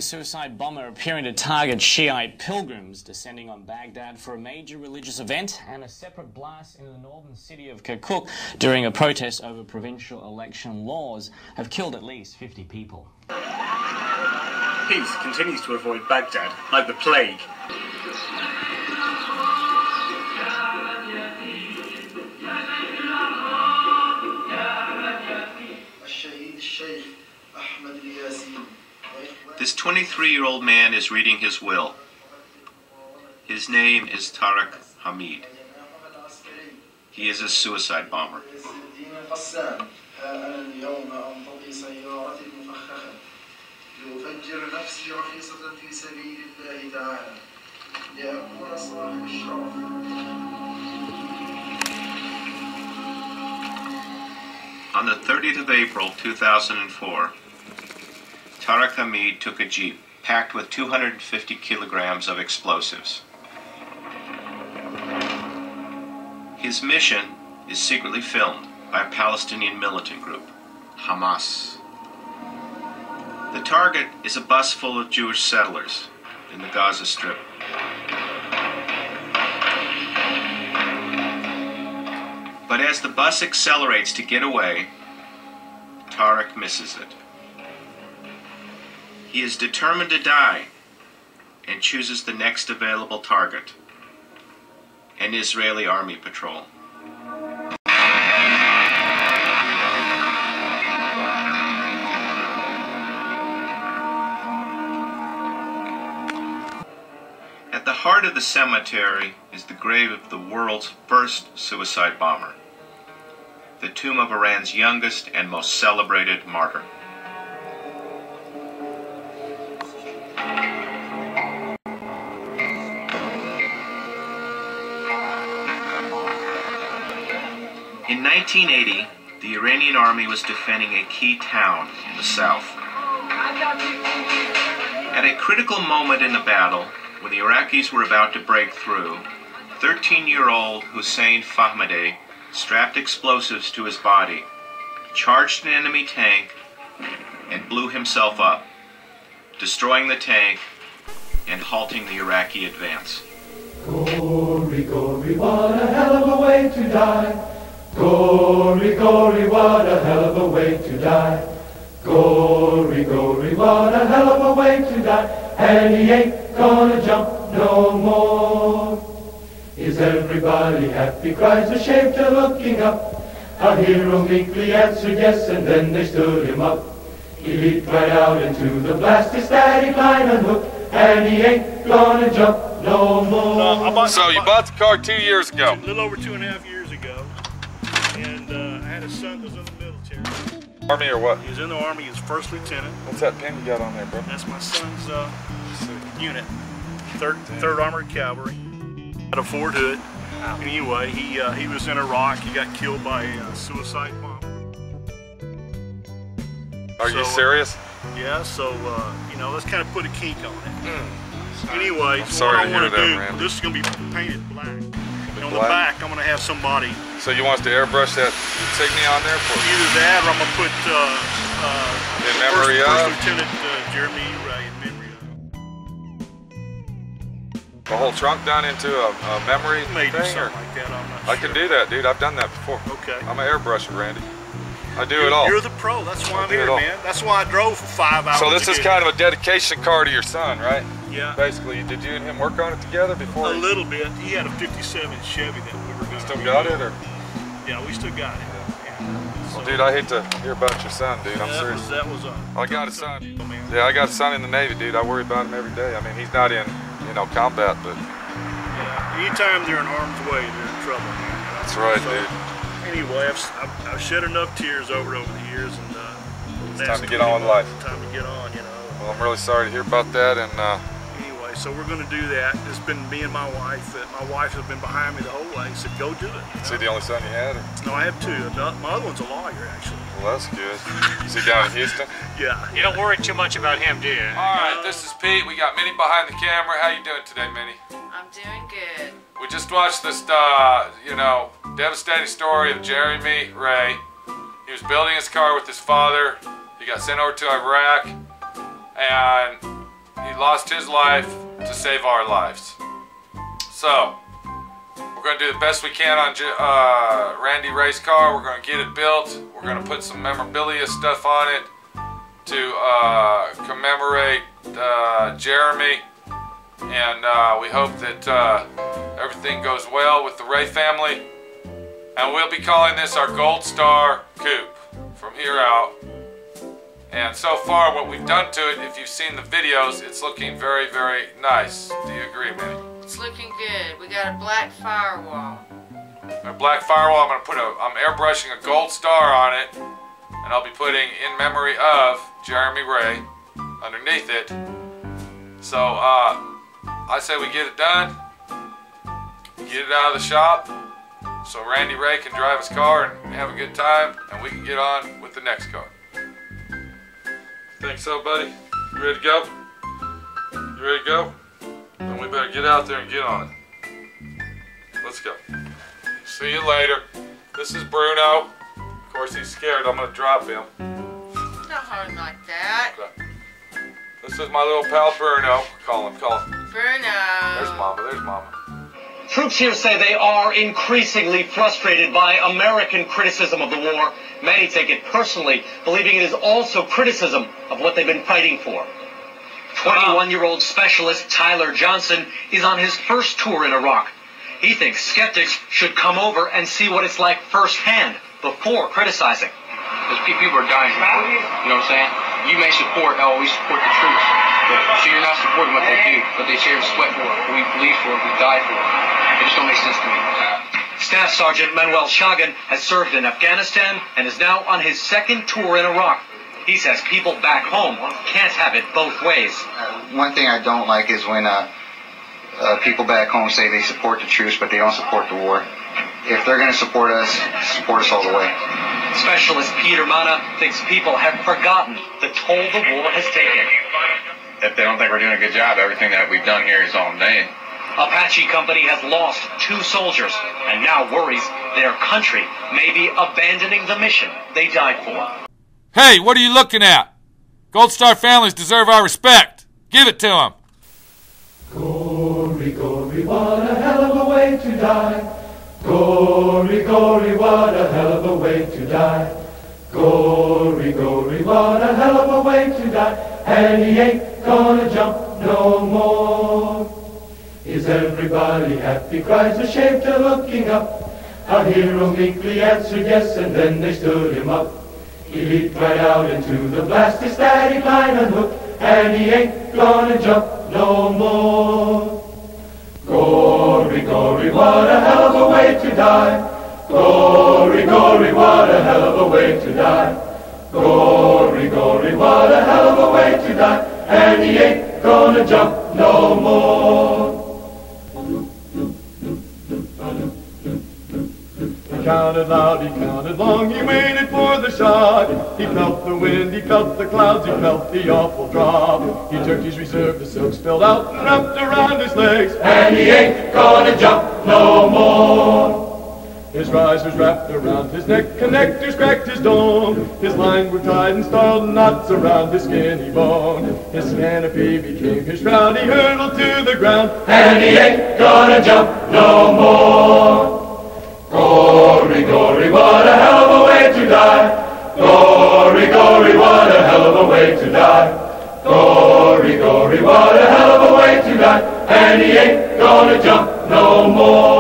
suicide bomber appearing to target Shiite pilgrims descending on Baghdad for a major religious event, and a separate blast in the northern city of Kirkuk during a protest over provincial election laws have killed at least 50 people. Peace continues to avoid Baghdad like the plague. This 23-year-old man is reading his will. His name is Tariq Hamid. He is a suicide bomber. On the 30th of April, 2004, Tariq Hamid took a jeep packed with 250 kilograms of explosives. His mission is secretly filmed by a Palestinian militant group, Hamas. The target is a bus full of Jewish settlers in the Gaza Strip. But as the bus accelerates to get away, Tariq misses it. He is determined to die and chooses the next available target, an Israeli army patrol. At the heart of the cemetery is the grave of the world's first suicide bomber, the tomb of Iran's youngest and most celebrated martyr. In 1980, the Iranian army was defending a key town in the south. At a critical moment in the battle, when the Iraqis were about to break through, 13-year-old Hussein Fahmadeh strapped explosives to his body, charged an enemy tank, and blew himself up, destroying the tank and halting the Iraqi advance. Gory, gory, what a hell of a way to die. Gory, gory, what a hell of a way to die. Gory, gory, what a hell of a way to die. And he ain't gonna jump no more. Is everybody happy? Cries the shaper looking up. Our hero meekly answered yes, and then they stood him up. He leaped right out into the blasted static line and hook, and he ain't gonna jump no more. So you bought the car 2 years ago? A little over 2.5 years ago. And I had a son that was in the military. Army or what? He was in the Army, he was first lieutenant. What's that pin you got on there, bro? That's my son's unit, 3rd Armored Cavalry. At a Fort Hood. Anyway, he was in Iraq. He got killed by a suicide bomb. Are you serious? Yeah, so, you know, let's kind of put a kink on it. Anyway, so what I want to do, this is going to be painted black. And on the back, I'm going to have somebody. So you want us to airbrush that insignia on there for either that, or I'm going to put in memory First Lieutenant Jeremy Ray in memory of. The whole trunk done into a memory Maybe thing? Something like that, I'm not I can do that, dude. I've done that before. Okay. I'm an airbrusher, Randy. I do it all. You're the pro. That's why I'm here, man. That's why I drove for 5 hours. So this is kind of a dedication car to your son, right? Yeah. Basically, did you and him work on it together before? A little bit. He had a 57 Chevy that we were going to Still got it, or? Yeah, we still got it. Yeah. Well, dude, I hate to hear about your son, dude. I'm serious. That was I got a son. Yeah, I got a son in the Navy, dude. I worry about him every day. I mean, he's not in, you know, combat, but. Yeah. Anytime they're in harm's way, they're in trouble. That's right, dude. Anyway, I've shed enough tears over the years, and it's time to get on with life. Time to get on, you know. Well, I'm really sorry to hear about that, and anyway, so we're going to do that. It's been me and my wife. My wife has been behind me the whole way. Said, "Go do it." Is he the only son you had? Or? No, I have 2. My other one's a lawyer, actually. Well, that's good. Is he down in Houston? Yeah. You don't worry too much about him, do you? All right, this is Pete. We got Minnie behind the camera. How you doing today, Minnie? I'm doing good. We just watched this, you know, devastating story of Jeremy Ray. He was building his car with his father. He got sent over to Iraq, and lost his life to save our lives. So, we're going to do the best we can on Randy Ray's car. We're going to get it built. We're going to put some memorabilia stuff on it to commemorate Jeremy. And we hope that everything goes well with the Ray family. And we'll be calling this our Gold Star Coupe from here out. And so far what we've done to it, if you've seen the videos, it's looking very, very nice. Do you agree, Minnie? It's looking good. We got a black firewall. A black firewall, I'm airbrushing a gold star on it. And I'll be putting in memory of Jeremy Ray underneath it. So I say we get it done, get it out of the shop, so Randy Ray can drive his car and have a good time, and we can get on with the next car. Think so, buddy? You ready to go? You ready to go? Then we better get out there and get on it. Let's go. See you later. This is Bruno. Of course, he's scared I'm going to drop him. Don't hold him like that. Okay. This is my little pal Bruno. Call him. Bruno. There's Mama, there's Mama. Troops here say they are increasingly frustrated by American criticism of the war. Many take it personally, believing it is also criticism of what they've been fighting for. 21-year-old specialist Tyler Johnson is on his first tour in Iraq. He thinks skeptics should come over and see what it's like firsthand before criticizing. Because people are dying. You know what I'm saying? You may support, we support the troops. So you're not supporting what they do, what they share sweat for, what we bleed for, what we die for. It just don't make sense to me. Staff Sergeant Manuel Chagan has served in Afghanistan and is now on his second tour in Iraq. He says people back home can't have it both ways. One thing I don't like is when people back home say they support the troops, but they don't support the war. If they're going to support us all the way. Specialist Peter Mana thinks people have forgotten the toll the war has taken. If they don't think we're doing a good job, everything that we've done here is all in vain. Apache Company has lost 2 soldiers and now worries their country may be abandoning the mission they died for. Hey, what are you looking at? Gold Star families deserve our respect. Give it to them. Gory, gory, what a hell of a way to die. Gory, gory, what a hell of a way to die. Gory, gory, what a hell of a way to die. And he ain't gonna jump no more. Is everybody happy? Cries the shaper looking up. Our hero meekly answered yes, and then they stood him up. He leaped right out into the blast, his static line unhooked, and he ain't gonna jump no more. Gory, gory, what a hell of a way to die. Gory, gory, what a hell of a way to die. Gory, gory, what a hell of a way to die. And he ain't gonna jump no more. He counted loud, he counted long, he waited for the shot. He felt the wind, he felt the clouds, he felt the awful drop. He took his reserve, the silk spilled out and wrapped around his legs, and he ain't gonna jump no more. His risers wrapped around his neck, connectors cracked his dome. His lines were tied and snarled knots around his skinny bone. His canopy became his shroud, he hurtled to the ground, and he ain't gonna jump no more. Gory, gory, what a hell of a way to die. Gory, gory, what a hell of a way to die. Gory, gory, what a hell of a way to die. And he ain't gonna jump no more.